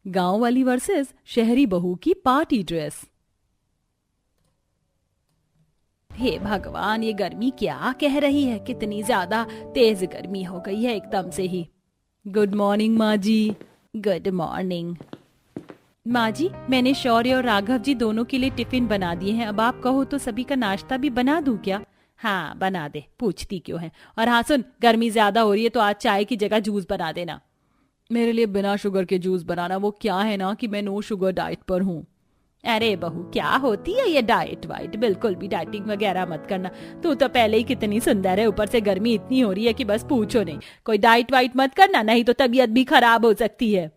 गांव वाली वर्सेस शहरी बहू की पार्टी ड्रेस। हे भगवान, ये गर्मी क्या कह रही है, कितनी ज्यादा तेज गर्मी हो गई है एकदम से ही। गुड मॉर्निंग माँ जी। गुड मॉर्निंग माँ जी, मैंने शौर्य और राघव जी दोनों के लिए टिफिन बना दिए हैं। अब आप कहो तो सभी का नाश्ता भी बना दूं क्या? हाँ बना दे, पूछती क्यों है। और हाँ सुन, गर्मी ज्यादा हो रही है तो आज चाय की जगह जूस बना देना। मेरे लिए बिना शुगर के जूस बनाना। वो क्या है ना कि मैं नो शुगर डाइट पर हूँ। अरे बहू, क्या होती है ये डाइट वाइट, बिल्कुल भी डाइटिंग वगैरह मत करना। तू तो पहले ही कितनी सुंदर है, ऊपर से गर्मी इतनी हो रही है कि बस पूछो नहीं। कोई डाइट वाइट मत करना, नहीं तो तबीयत भी खराब हो सकती है।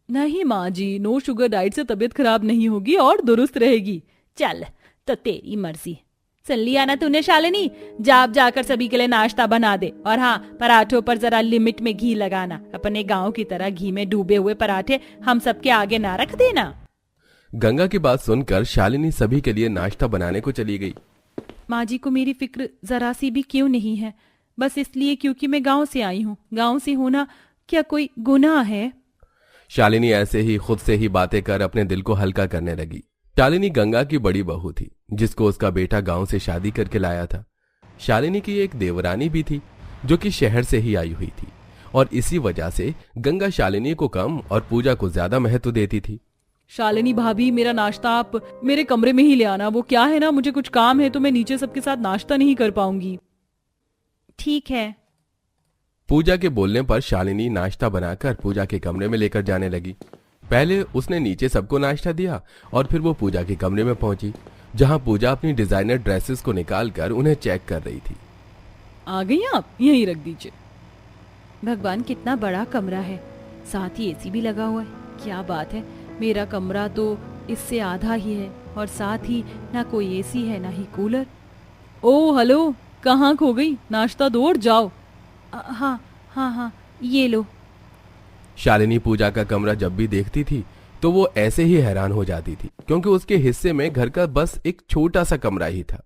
नहीं माँ जी, नो शुगर डाइट से तबीयत खराब नहीं होगी और दुरुस्त रहेगी। चल तो तेरी मर्जी। सुन लिया ना तूने शालिनी, जाकर सभी के लिए नाश्ता बना दे। और हाँ, पराठों पर जरा लिमिट में घी लगाना। अपने गांव की तरह घी में डूबे हुए पराठे हम सबके आगे ना रख देना। गंगा की बात सुनकर शालिनी सभी के लिए नाश्ता बनाने को चली गई। माँ जी को मेरी फिक्र जरा सी भी क्यों नहीं है? बस इसलिए क्योंकि मैं गांव से आई हूँ। गांव से होना क्या कोई गुनाह है? शालिनी ऐसे ही खुद से ही बातें कर अपने दिल को हल्का करने लगी। शालिनी गंगा की बड़ी बहू थी, जिसको उसका बेटा गांव से शादी करके लाया था। शालिनी की एक देवरानी भी थी, जो कि शहर से ही आई हुई थी, और इसी वजह से गंगा शालिनी को कम और पूजा को ज्यादा महत्व देती थी। शालिनी भाभी, मेरा नाश्ता आप मेरे कमरे में ही ले आना। वो क्या है ना, मुझे कुछ काम है तो मैं नीचे सबके साथ नाश्ता नहीं कर पाऊंगी। ठीक है। पूजा के बोलने पर शालिनी नाश्ता बनाकर पूजा के कमरे में लेकर जाने लगी। पहले उसने नीचे सबको नाश्ता दिया और फिर वो पूजा के कमरे में पहुंची, जहां पूजा अपनी डिजाइनर ड्रेसेस को निकालकर उन्हें चेक कर रही थी। आ गई आप, यहीं रख दीजिए। भगवान, कितना बड़ा कमरा है, साथ ही एसी भी लगा हुआ है। क्या बात है, मेरा कमरा तो इससे आधा ही है और साथ ही ना कोई एसी है ना ही कूलर। ओ हेलो, कहाँ खो गई? नाश्ता दो और जाओ। हाँ हाँ हाँ, ये लो। शालिनी पूजा का कमरा जब भी देखती थी तो वो ऐसे ही हैरान हो जाती थी, क्योंकि उसके हिस्से में घर का बस एक छोटा सा कमरा ही था।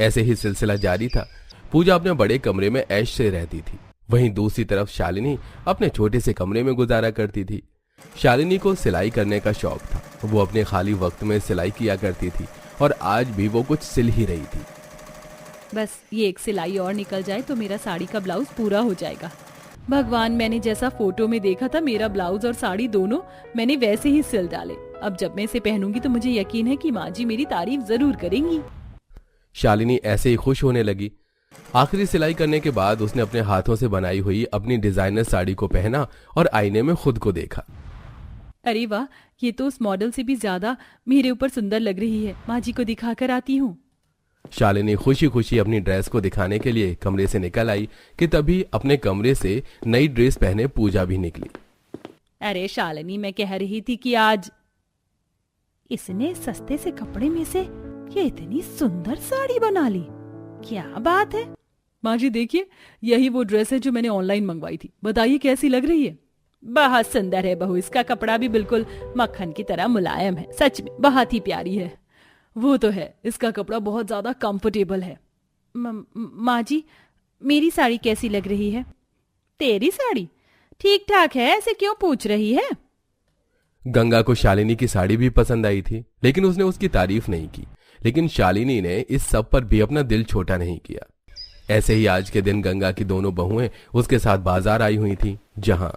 ऐसे ही सिलसिला जारी था। पूजा अपने बड़े कमरे में ऐश से रहती थी, वहीं दूसरी तरफ शालिनी अपने छोटे से कमरे में गुजारा करती थी। शालिनी को सिलाई करने का शौक था। वो अपने खाली वक्त में सिलाई किया करती थी और आज भी वो कुछ सिल ही रही थी। बस ये एक सिलाई और निकल जाए तो मेरा साड़ी का ब्लाउज पूरा हो जाएगा। भगवान, मैंने जैसा फोटो में देखा था, मेरा ब्लाउज और साड़ी दोनों मैंने वैसे ही सिल डाले। अब जब मैं इसे पहनूंगी तो मुझे यकीन है कि माँ जी मेरी तारीफ जरूर करेंगी। शालिनी ऐसे ही खुश होने लगी। आखिरी सिलाई करने के बाद उसने अपने हाथों से बनाई हुई अपनी डिजाइनर साड़ी को पहना और आईने में खुद को देखा। अरे वाह, ये तो उस मॉडल से भी ज्यादा मेरे ऊपर सुंदर लग रही है। माँ जी को दिखाकर आती हूँ। शालिनी खुशी खुशी अपनी ड्रेस को दिखाने के लिए कमरे से निकल आई कि तभी अपने कमरे से नई ड्रेस पहने पूजा भी निकली। अरे शालिनी, मैं कह रही थी कि आज इसने सस्ते से कपड़े में से ये इतनी सुंदर साड़ी बना ली। क्या बात है? माँ जी देखिए, यही वो ड्रेस है जो मैंने ऑनलाइन मंगवाई थी। बताइए कैसी लग रही है? बहुत सुंदर है बहू, इसका कपड़ा भी बिल्कुल मक्खन की तरह मुलायम है। सच में बहुत ही प्यारी है। वो तो है, इसका कपड़ा बहुत ज्यादा कंफर्टेबल है। माँ जी, मेरी साड़ी कैसी लग रही है? तेरी साड़ी ठीक ठाक है, ऐसे क्यों पूछ रही है? गंगा को शालिनी की साड़ी भी पसंद आई थी, लेकिन उसने उसकी तारीफ नहीं की। लेकिन शालिनी ने इस सब पर भी अपना दिल छोटा नहीं किया। ऐसे ही आज के दिन गंगा की दोनों बहुएं उसके साथ बाजार आई हुई थी, जहां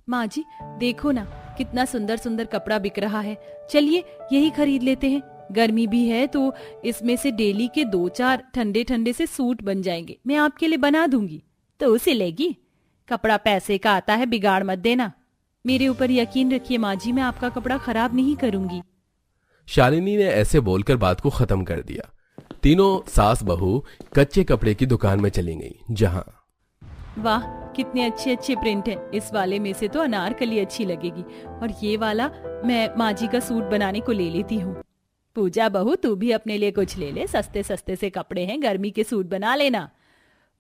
माँ जी देखो ना, कितना सुंदर सुंदर कपड़ा बिक रहा है। चलिए यही खरीद लेते हैं। गर्मी भी है तो इसमें से डेली के 2-4 ठंडे ठंडे से सूट बन जाएंगे। मैं आपके लिए बना दूंगी। तो सिलेगी? कपड़ा पैसे का आता है, बिगाड़ मत देना। मेरे ऊपर यकीन रखिए माँ जी, मैं आपका कपड़ा खराब नहीं करूंगी। शालिनी ने ऐसे बोलकर बात को खत्म कर दिया। तीनों सास बहू कच्चे कपड़े की दुकान में चली गई, जहां वाह, कितने अच्छे अच्छे प्रिंट हैं। इस वाले में से तो अनारकली अच्छी लगेगी और ये वाला मैं माँ जी का सूट बनाने को ले लेती हूँ। पूजा बहू, तू भी अपने लिए कुछ ले ले। सस्ते सस्ते से कपड़े हैं, गर्मी के सूट बना लेना।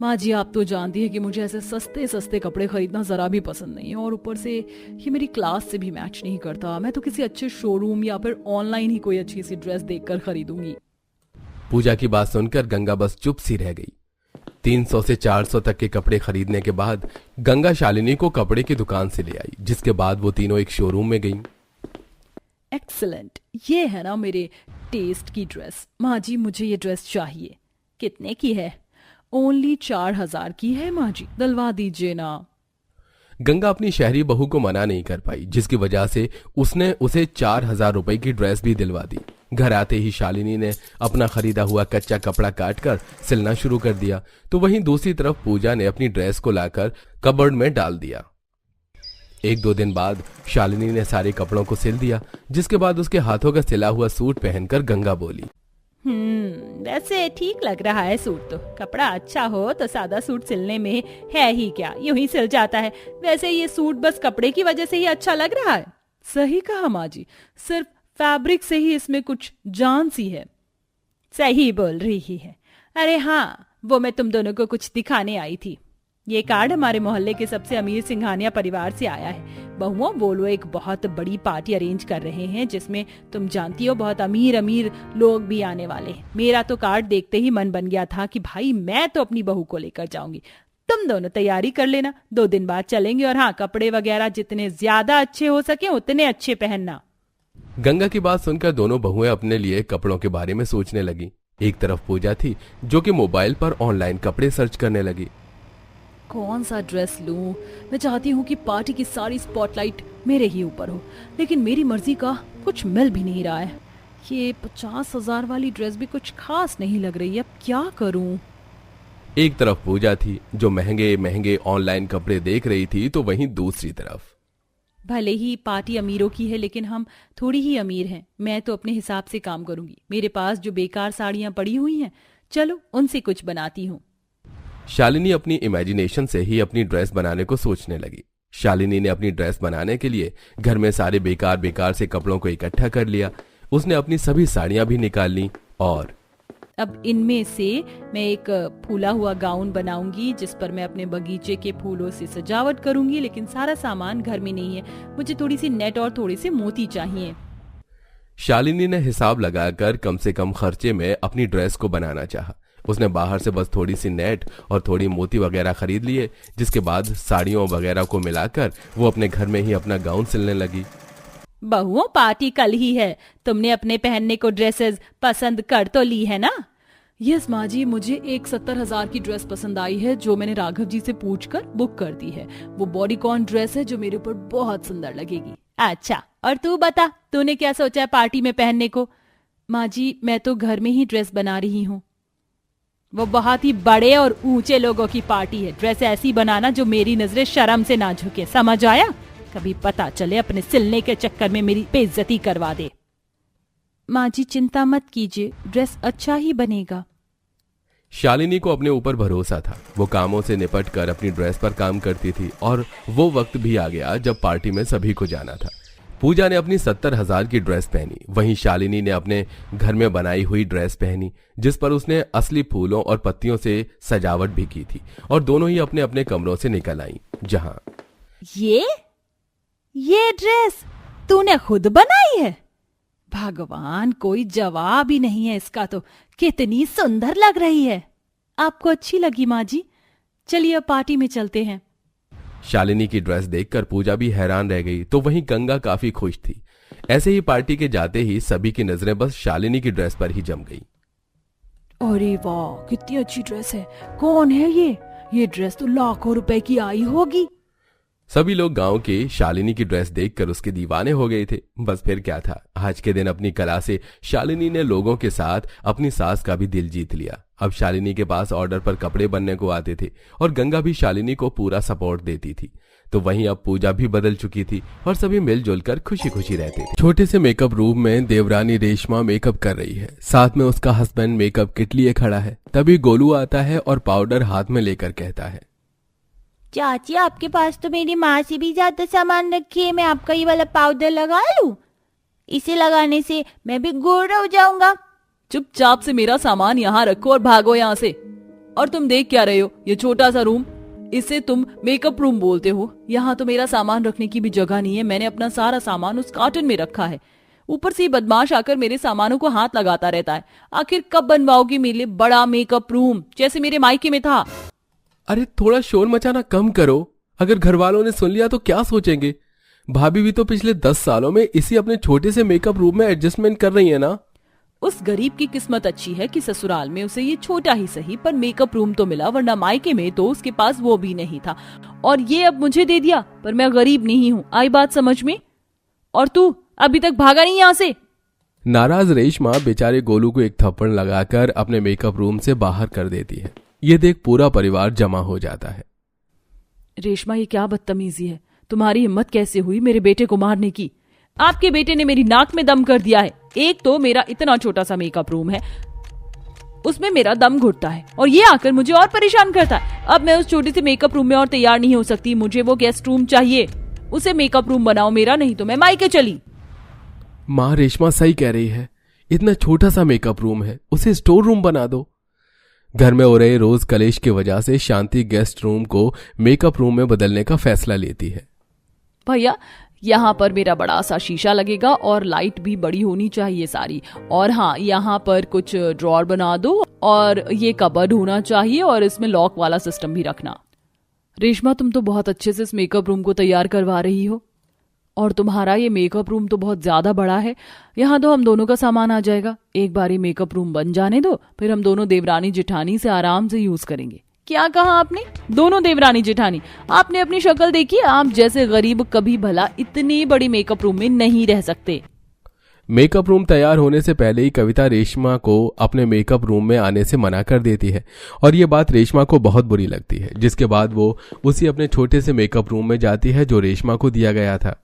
माँ जी आप तो जानती है कि मुझे ऐसे सस्ते सस्ते कपड़े खरीदना जरा भी पसंद नहीं है, और ऊपर से ये मेरी क्लास से भी मैच नहीं करता। मैं तो किसी अच्छे शोरूम या फिर ऑनलाइन ही कोई अच्छी सी ड्रेस देखकर खरीदूंगी। पूजा की बात सुनकर गंगा बस चुप सी रह गई। 300 से 400 तक के कपड़े खरीदने के बाद गंगा शालिनी को कपड़े की दुकान से ले आई, जिसके बाद वो तीनों एक शोरूम में गईं। एक्सीलेंट, ये है ना मेरे टेस्ट की ड्रेस। माँ जी मुझे ये ड्रेस चाहिए। कितने की है? ओनली 4000 की है माँ जी, दिलवा दीजिए ना। गंगा अपनी शहरी बहू को मना नहीं कर पाई, जिसकी वजह से उसने उसे 4000 रुपए की ड्रेस भी दिलवा दी। घर आते ही शालिनी ने अपना खरीदा हुआ कच्चा कपड़ा काटकर सिलना शुरू कर दिया, तो वहीं दूसरी तरफ पूजा ने अपनी ड्रेस को लाकर कबर्ड में डाल दिया। 1-2 दिन बाद शालिनी ने सारे कपड़ों को सिल दिया, जिसके बाद उसके हाथों का सिला हुआ सूट पहनकर गंगा बोली, वैसे ठीक लग रहा है सूट तो। कपड़ा अच्छा हो तो सादा सूट सिलने में है ही क्या, यूं ही सिल जाता है। वैसे ये सूट बस कपड़े की वजह से ही अच्छा लग रहा है। सही कहा माँ जी, सिर्फ फैब्रिक से ही इसमें कुछ जान सी है। सही बोल रही है। अरे हाँ, वो मैं तुम दोनों को कुछ दिखाने आई थी। ये कार्ड हमारे मोहल्ले के सबसे अमीर सिंघानिया परिवार से आया है। बहुओं, वो लोग एक बहुत बड़ी पार्टी अरेंज कर रहे हैं, जिसमें तुम जानती हो बहुत अमीर अमीर लोग भी आने वाले हैं। मेरा तो कार्ड देखते ही मन बन गया था कि भाई मैं तो अपनी बहू को लेकर जाऊंगी। तुम दोनों तैयारी कर लेना, 2 दिन बाद चलेंगे। और हाँ, कपड़े वगैरह जितने ज्यादा अच्छे हो सके उतने अच्छे पहनना। गंगा की बात सुनकर दोनों बहुएं अपने लिए कपड़ों के बारे में सोचने लगी। एक तरफ पूजा थी, जो कि मोबाइल पर ऑनलाइन कपड़े सर्च करने लगी। कौन सा ड्रेस लूं? मैं चाहती हूँ कि पार्टी की सारी स्पॉटलाइट मेरे ही ऊपर हो, लेकिन मेरी मर्जी का कुछ मिल भी नहीं रहा है। ये 50,000 वाली ड्रेस भी कुछ खास नहीं लग रही है, अब क्या करूं? एक तरफ पूजा थी, जो महंगे महंगे ऑनलाइन कपड़े देख रही थी, तो वहीं दूसरी तरफ भले ही पार्टी अमीरों की है, लेकिन हम थोड़ी ही अमीर हैं। मैं तो अपने हिसाब से काम करूंगी। मेरे पास जो बेकार साड़ियां पड़ी हुई हैं, चलो उनसे कुछ बनाती हूँ। शालिनी अपनी इमेजिनेशन से ही अपनी ड्रेस बनाने को सोचने लगी। शालिनी ने अपनी ड्रेस बनाने के लिए घर में सारे बेकार बेकार से कपड़ों को इकट्ठा कर लिया। उसने अपनी सभी साड़ियां भी निकाल ली और अब इनमें से मैं एक फूला हुआ गाउन बनाऊंगी, जिस पर मैं अपने बगीचे के फूलों से सजावट करूंगी। लेकिन सारा सामान घर में नहीं है, मुझे थोड़ी सी नेट और थोड़े से मोती चाहिए। शालिनी ने हिसाब लगाकर कम से कम खर्चे में अपनी ड्रेस को बनाना चाहा। उसने बाहर से बस थोड़ी सी नेट और थोड़ी मोती वगैरह खरीद लिए, जिसके बाद साड़ियों वगैरह को मिलाकर वो अपने घर में ही अपना गाउन सिलने लगी। बहुओं, पार्टी कल ही है। तुमने अपने पहनने को ड्रेसेस पसंद कर तो ली है ना? यस माँ जी, मुझे एक 70,000 की ड्रेस पसंद आई है, जो मैंने राघव जी से पूछकर बुक कर दी है। वो बॉडीकॉन ड्रेस है जो मेरे ऊपर बहुत सुंदर लगेगी। अच्छा, और तू बता, तूने क्या सोचा है पार्टी में पहनने को? माँ जी, मैं तो घर में ही ड्रेस बना रही हूँ। वो बहुत ही बड़े और ऊंचे लोगों की पार्टी है। ड्रेस ऐसी बनाना जो मेरी नजरें शर्म से ना झुके, समझ आया? कभी पता चले अपने सिलने के चक्कर में मेरी बेइज्जती करवा दे। माँ जी चिंता मत कीजिए, ड्रेस अच्छा ही बनेगा। शालिनी को अपने ऊपर भरोसा था। वो कामों से निपट कर अपनी ड्रेस पर काम करती थी और वो वक्त भी आ गया जब पार्टी में सभी को जाना था। पूजा ने अपनी 70,000 की ड्रेस पहनी, वहीं शालिनी ने अपने घर में बनाई हुई ड्रेस पहनी, जिस पर उसने असली फूलों और पत्तियों से सजावट भी की थी। और दोनों ही अपने अपने कमरों से निकल आईं, जहां ये ड्रेस तूने खुद बनाई है? भगवान, कोई जवाब ही नहीं है इसका तो। कितनी सुंदर लग रही है। आपको अच्छी लगी माँ जी? चलिए अब पार्टी में चलते हैं। शालिनी की ड्रेस देखकर पूजा भी हैरान रह गई, तो वहीं गंगा काफी खुश थी। ऐसे ही पार्टी के जाते ही सभी की नजरें बस शालिनी की ड्रेस पर ही जम गई। अरे वाह, कितनी अच्छी ड्रेस है। कौन है ये? ये ड्रेस तो लाखों रुपए की आई होगी। सभी लोग गांव के शालिनी की ड्रेस देखकर उसके दीवाने हो गए थे। बस फिर क्या था, आज के दिन अपनी कला से शालिनी ने लोगों के साथ अपनी सास का भी दिल जीत लिया। अब शालिनी के पास ऑर्डर पर कपड़े बनने को आते थे और गंगा भी शालिनी को पूरा सपोर्ट देती थी। तो वहीं अब पूजा भी बदल चुकी थी और सभी मिलजुल कर खुशी खुशी रहते थे। छोटे से मेकअप रूम में देवरानी रेशमा मेकअप कर रही है, साथ में उसका हस्बैंड मेकअप किट लिए खड़ा है। तभी गोलू आता है और पाउडर हाथ में लेकर कहता है, चाची आपके पास तो मेरी माँ से भी ज्यादा सामान रखी है, मैं आपका ये वाला पाउडर लगा लूं? इसे लगाने से मैं भी गोरा हो जाऊंगा। चुपचाप से मेरा सामान यहाँ रखो और भागो यहाँ से। और तुम देख क्या रहे हो? ये छोटा सा रूम, इसे तुम मेकअप रूम बोलते हो? यहाँ तो मेरा सामान रखने की भी जगह नहीं है। मैंने अपना सारा सामान उस कार्टन में रखा है। ऊपर से ये बदमाश आकर मेरे सामानों को हाथ लगाता रहता है। आखिर कब बनवाओगी मेरे लिए बड़ा मेकअप रूम जैसे मेरे मायके में था? अरे थोड़ा शोर मचाना कम करो, अगर घर वालों ने सुन लिया तो क्या सोचेंगे? भाभी भी तो पिछले 10 सालों में इसी अपने छोटे से मेकअप रूम में एडजस्टमेंट कर रही है ना। उस गरीब की किस्मत अच्छी है कि ससुराल में उसे ये छोटा ही सही पर मेकअप रूम तो मिला, वरना मायके में तो उसके पास वो भी नहीं था। और ये अब मुझे दे दिया, पर मैं गरीब नहीं हूँ। आई बात समझ में? और तू अभी तक भागा नहीं यहाँ से? नाराज रेशमा बेचारे गोलू को एक थप्पड़ लगाकर अपने मेकअप रूम से बाहर कर देती है। ये देख पूरा परिवार जमा हो जाता है। रेशमा, ये क्या बदतमीजी है? तुम्हारी हिम्मत कैसे हुई मेरे बेटे को मारने की? आपके बेटे ने मेरी नाक में दम कर दिया है। एक तो मेरा इतना छोटा सा मेकअप रूम है, उसमें मेरा दम घुटता है, और ये आकर मुझे और परेशान करता है। अब मैं उस छोटे से मेकअप रूम में और तैयार नहीं हो सकती। मुझे वो गेस्ट रूम चाहिए। उसे मेकअप रूम बनाओ मेरा, नहीं तो मैं मायके चली। माँ रेशमा सही कह रही है, इतना छोटा सा मेकअप रूम है, उसे स्टोर रूम बना दो। घर में हो रहे रोज कलेश की वजह से शांति गेस्ट रूम को मेकअप रूम में बदलने का फैसला लेती है। भैया, यहाँ पर मेरा बड़ा सा शीशा लगेगा और लाइट भी बड़ी होनी चाहिए सारी। और हाँ, यहाँ पर कुछ ड्रॉर बना दो और ये कबर्ड होना चाहिए और इसमें लॉक वाला सिस्टम भी रखना। रेशमा, तुम तो बहुत अच्छे से इस मेकअप रूम को तैयार करवा रही हो, और तुम्हारा ये मेकअप रूम तो बहुत ज्यादा बड़ा है। यहाँ तो हम दोनों का सामान आ जाएगा। एक बार ये मेकअप रूम बन जाने दो, फिर हम दोनों देवरानी जेठानी से आराम से यूज करेंगे। क्या कहा आपने? दोनों देवरानी जेठानी? आपने अपनी शक्ल देखी? आप जैसे गरीब कभी भला इतने बड़े मेकअप रूम में नहीं रह सकते। मेकअप रूम तैयार होने से पहले ही कविता रेशमा को अपने मेकअप रूम में आने से मना कर देती है, और ये बात रेशमा को बहुत बुरी लगती है। जिसके बाद वो उसी अपने छोटे से मेकअप रूम में जाती है जो रेशमा को दिया गया था।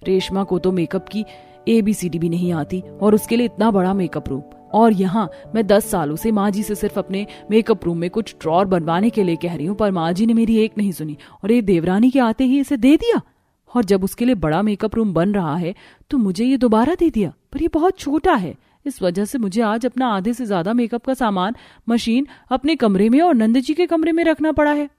रेशमा को तो मेकअप की ABCD भी नहीं आती, और उसके लिए इतना बड़ा मेकअप रूम। और यहाँ मैं 10 सालों से माँ जी से सिर्फ अपने मेकअप रूम में कुछ ड्रॉर बनवाने के लिए कह रही हूँ, पर माँ जी ने मेरी एक नहीं सुनी, और ये देवरानी के आते ही इसे दे दिया। और जब उसके लिए बड़ा मेकअप रूम बन रहा है तो मुझे ये दोबारा दे दिया, पर ये बहुत छोटा है। इस वजह से मुझे आज अपना आधे से ज्यादा मेकअप का सामान, मशीन अपने कमरे में और नंद जी के कमरे में रखना पड़ा है।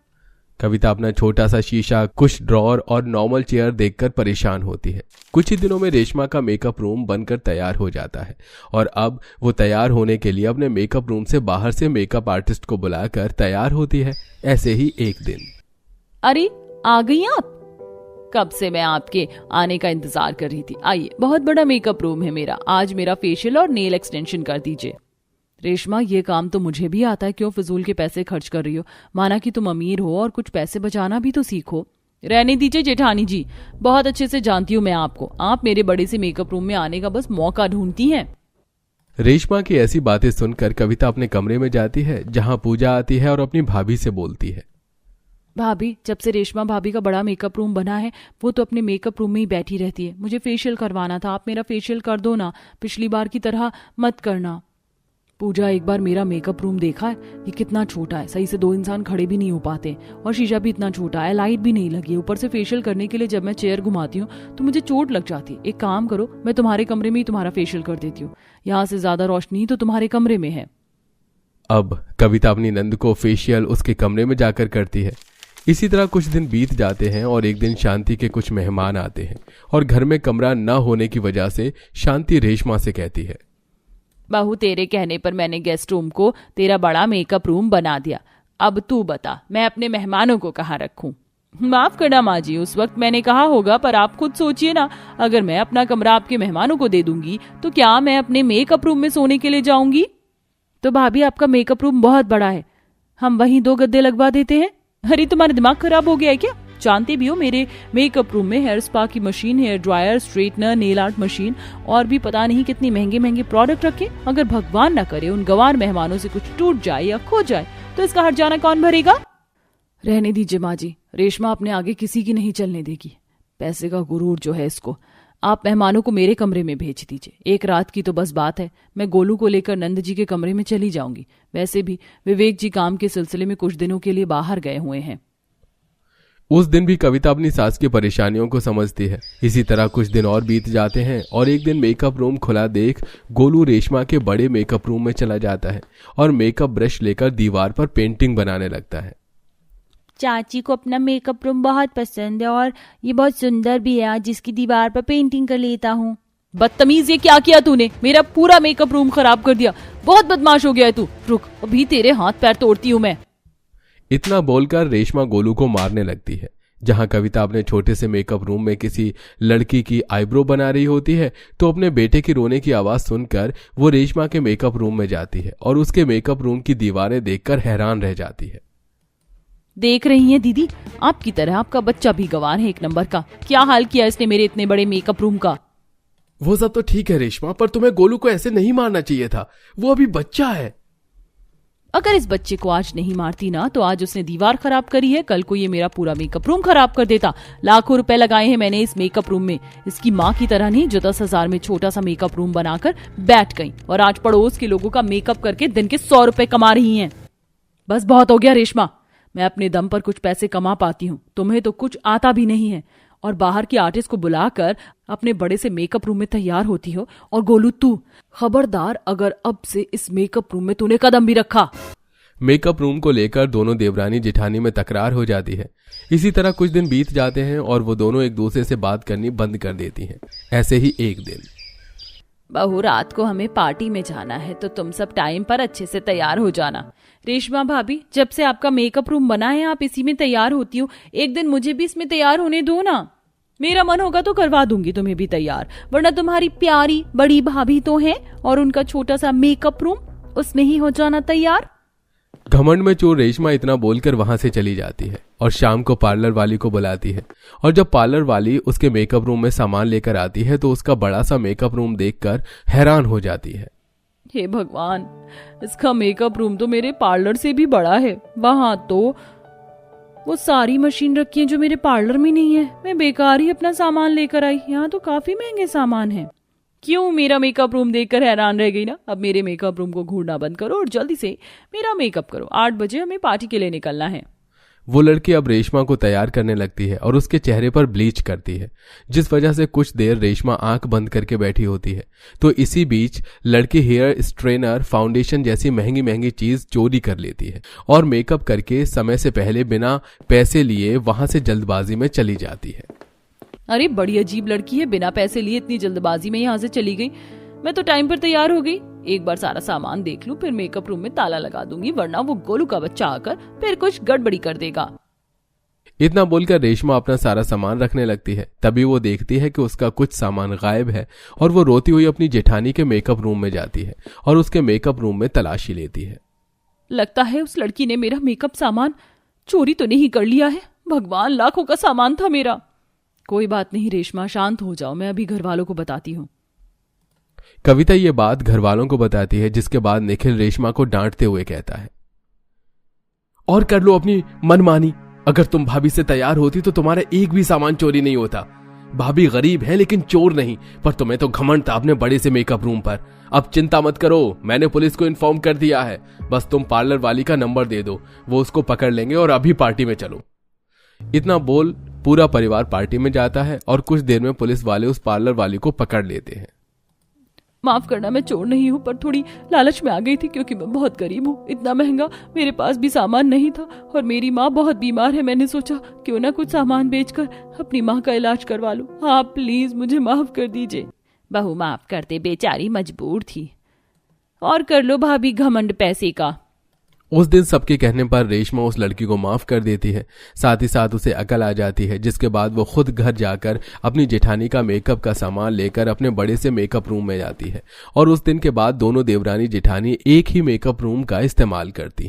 कविता अपना छोटा सा शीशा, कुछ ड्रॉर और नॉर्मल चेयर देखकर परेशान होती है। कुछ ही दिनों में रेशमा का मेकअप रूम बनकर तैयार हो जाता है, और अब वो तैयार होने के लिए अपने मेकअप रूम से बाहर से मेकअप आर्टिस्ट को बुलाकर तैयार होती है। ऐसे ही एक दिन, अरे आ गई आप? कब से मैं आपके आने का इंतजार कर रही थी। आइए, बहुत बड़ा मेकअप रूम है मेरा। आज मेरा फेशियल और नेल एक्सटेंशन कर दीजिए। रेशमा, ये काम तो मुझे भी आता है, क्यों फिजूल के पैसे खर्च कर रही हो? माना कि तुम अमीर हो और कुछ पैसे बचाना भी तो सीखो। रहने दीजिए जेठानी जी, बहुत अच्छे से जानती हूँ मैं आपको। आप मेरे बड़े से मेकअप रूम में आने का बस मौका ढूंढती हैं। रेशमा की ऐसी बातें सुनकर कविता अपने कमरे में जाती है, जहां पूजा आती है और अपनी भाभी से बोलती है। भाभी, जब से रेशमा भाभी का बड़ा मेकअप रूम बना है, वो तो अपने मेकअप रूम में ही बैठी रहती है। मुझे फेशियल करवाना था, आप मेरा फेशियल कर दो ना, पिछली बार की तरह मत करना। पूजा, एक बार मेरा मेकअप रूम देखा है? ये कितना छोटा है, सही से 2 इंसान खड़े भी नहीं हो पाते, और शीशा भी इतना छोटा है, लाइट भी नहीं लगी है। ऊपर से फेशियल करने के लिए जब मैं चेयर घुमाती हूँ तो मुझे चोट लग जाती है। एक काम करो, मैं तुम्हारे कमरे में ही तुम्हारा फेशियल कर देती हूँ। यहाँ से ज्यादा रोशनी तो तुम्हारे कमरे में है। अब कविता अपनी नंद को फेशियल उसके कमरे में जाकर करती है। इसी तरह कुछ दिन बीत जाते हैं, और एक दिन शांति के कुछ मेहमान आते हैं, और घर में कमरा न होने की वजह से शांति रेशमा से कहती है, बहू, तेरे कहने पर मैंने गेस्ट रूम को तेरा बड़ा मेकअप रूम बना दिया। अब तू बता, मैं अपने मेहमानों को कहाँ रखूं? माफ करना माँ जी, उस वक्त मैंने कहा होगा, पर आप खुद सोचिए ना, अगर मैं अपना कमरा आपके मेहमानों को दे दूंगी तो क्या मैं अपने मेकअप रूम में सोने के लिए जाऊंगी? तो भाभी, आपका मेकअप रूम बहुत बड़ा है, हम वहीं 2 गद्दे लगवा देते हैं। अरे, तुम्हारा दिमाग खराब हो गया है क्या? जानते भी हो, मेरे मेकअप रूम में हेयर स्पा की machine, hair dryer, straightener, nail art machine और भी पता नहीं कितनी महंगे महंगे प्रोडक्ट रखे। अगर भगवान न करे उन गंवार मेहमानों से कुछ टूट जाए या खो जाए तो इसका हर्जाना कौन भरेगा? रहने दीजिए माँ जी, रेशमा अपने आगे किसी की नहीं चलने देगी। पैसे का गुरूर जो है इसको। आप मेहमानों को मेरे कमरे में भेज दीजिए। एक रात की तो बस बात है, मैं गोलू को लेकर नंद जी के कमरे में चली जाऊंगी। वैसे भी विवेक जी काम के सिलसिले में कुछ दिनों के लिए बाहर गए हुए हैं। उस दिन भी कविता अपनी सास की परेशानियों को समझती है। इसी तरह कुछ दिन और बीत जाते हैं, और एक दिन मेकअप रूम खुला देख गोलू रेशमा के बड़े मेकअप रूम में चला जाता है और मेकअप ब्रश लेकर दीवार पर पेंटिंग बनाने लगता है। चाची को अपना मेकअप रूम बहुत पसंद है, और ये बहुत सुंदर भी है। आज इसकी दीवार पर पेंटिंग कर लेता हूँ। बदतमीज, ये क्या किया तूने? मेरा पूरा मेकअप रूम खराब कर दिया। बहुत बदमाश हो गया है तू। रुक, अभी तेरे हाथ पैर तोड़ती हूँ मैं। इतना बोलकर रेशमा गोलू को मारने लगती है। जहां कविता अपने छोटे से मेकअप रूम में किसी लड़की की आईब्रो बना रही होती है तो अपने बेटे की रोने की आवाज सुनकर वो रेशमा के मेकअप रूम में जाती है और उसके मेकअप रूम की दीवारें देखकर हैरान रह जाती है। देख रही हैं दीदी, आपकी तरह आपका बच्चा भी गंवार है एक नंबर का। क्या हाल किया इसने मेरे इतने बड़े मेकअप रूम का। वो सब तो ठीक है रेशमा, पर तुम्हें गोलू को ऐसे नहीं मारना चाहिए था। वो अभी बच्चा है। अगर इस बच्चे को आज नहीं मारती ना तो आज उसने दीवार खराब करी है, कल को ये मेरा पूरा मेकअप रूम खराब कर देता। लाखों रुपए लगाए हैं मैंने इस मेकअप रूम में। इसकी माँ की तरह नहीं जो 10,000 में छोटा सा मेकअप रूम बनाकर बैठ गई और आज पड़ोस के लोगों का मेकअप करके दिन के 100 रुपए कमा रही हैं। बस बहुत हो गया रेशमा, मैं अपने दम पर कुछ पैसे कमा पाती हूँ, तुम्हें तो कुछ आता भी नहीं है और बाहर के आर्टिस्ट को बुलाकर अपने बड़े से मेकअप रूम में तैयार होती हो। और गोलू तू खबरदार, अगर अब से इस मेकअप रूम में तूने कदम भी रखा। मेकअप रूम को लेकर दोनों देवरानी जेठानी में तकरार हो जाती है। इसी तरह कुछ दिन बीत जाते हैं और वो दोनों एक दूसरे से बात करनी बंद कर देती हैं। ऐसे ही एक दिन, बहू रात को हमें पार्टी में जाना है तो तुम सब टाइम पर अच्छे से तैयार हो जाना। रेशमा भाभी, जब से आपका मेकअप रूम बना है आप इसी में तैयार होती हो, एक दिन मुझे भी इसमें तैयार होने दो ना। मेरा मन होगा तो करवा दूंगी तुम्हें भी तैयार, वरना तुम्हारी प्यारी बड़ी भाभी तो है और उनका छोटा सा मेकअप रूम, उसमें ही हो जाना तैयार। घमंड में चोर रेशमा इतना बोलकर वहां से चली जाती है और शाम को पार्लर वाली को बुलाती है। और जब पार्लर वाली उसके मेकअप रूम में सामान लेकर आती है तो उसका बड़ा सा मेकअप रूम देखकर हैरान हो जाती है। हे भगवान, इसका मेकअप रूम तो मेरे पार्लर से भी बड़ा है। वहां तो वो सारी मशीन रखी है जो मेरे पार्लर में नहीं है। मैं बेकार ही अपना सामान लेकर आई, यहाँ तो काफी महंगे सामान है। क्यों मेरा मेकअप रूम देखकर हैरान रह गई ना। अब मेरे मेकअप रूम को घूरना बंद करो और जल्दी से मेरा मेकअप करो। 8 बजे हमें पार्टी के लिए निकलना है। वो लड़की अब रेशमा को तैयार करने लगती है और उसके चेहरे पर ब्लीच करती है, जिस वजह से कुछ देर रेशमा आंख बंद करके बैठी होती है। तो इसी बीच लड़की हेयर स्ट्रेनर, फाउंडेशन जैसी महंगी महंगी चीज चोरी कर लेती है और मेकअप करके समय से पहले बिना पैसे लिए वहां से जल्दबाजी में चली जाती है। अरे बड़ी अजीब लड़की है, बिना पैसे लिए इतनी जल्दबाजी में यहाँ से चली गई। मैं तो टाइम पर तैयार हो गई। एक बार सारा सामान देख लूं फिर मेकअप रूम में ताला लगा दूंगी, वरना वो गोलू का बच्चा आकर फिर कुछ गड़बड़ी कर देगा। इतना बोलकर रेशमा अपना सारा सामान रखने लगती है। तभी वो देखती है कि उसका कुछ सामान गायब है और वो रोती हुई अपनी जेठानी के मेकअप रूम में जाती है और उसके मेकअप रूम में तलाशी लेती है। लगता है उस लड़की ने मेरा मेकअप सामान चोरी तो नहीं कर लिया है। भगवान, लाखों का सामान था मेरा। कोई बात नहीं रेशमा, शांत हो जाओ, मैं अभी घर वालों को बताती हूँ। कविता ये बात घर वालों को बताती है, जिसके बाद निखिल रेशमा को डांटते हुए कहता है, और कर लो अपनी मनमानी। अगर तुम भाभी से तैयार होती तो तुम्हारा एक भी सामान चोरी नहीं होता। भाभी गरीब है लेकिन चोर नहीं, पर तुम्हें तो घमंड था अपने बड़े से मेकअप रूम पर। अब चिंता मत करो, मैंने पुलिस को इन्फॉर्म कर दिया है। बस तुम पार्लर वाली का नंबर दे दो, वो उसको पकड़ लेंगे और अभी पार्टी में चलो। इतना बोल पूरा परिवार पार्टी में जाता है और कुछ देर में पुलिस वाले उस पार्लर वाली को पकड़ लेते हैं। माफ करना, मैं चोर नहीं हूँ, पर थोड़ी लालच में आ गई थी क्योंकि मैं बहुत गरीब हूँ। इतना महंगा मेरे पास भी सामान नहीं था और मेरी माँ बहुत बीमार है। मैंने सोचा क्यों ना कुछ सामान बेचकर अपनी माँ का इलाज करवा लूं। आप प्लीज मुझे माफ कर दीजिए। बहू माफ कर दे, बेचारी मजबूर थी। और कर लो भाभी घमंड पैसे का। उस दिन सबके कहने पर रेशमा उस लड़की को माफ कर देती है। साथ ही साथ उसे अकल आ जाती है, जिसके बाद वो खुद घर जाकर अपनी जेठानी का मेकअप का सामान लेकर अपने बड़े से मेकअप रूम में जाती है और उस दिन के बाद दोनों देवरानी जेठानी एक ही मेकअप रूम का इस्तेमाल करती हैं।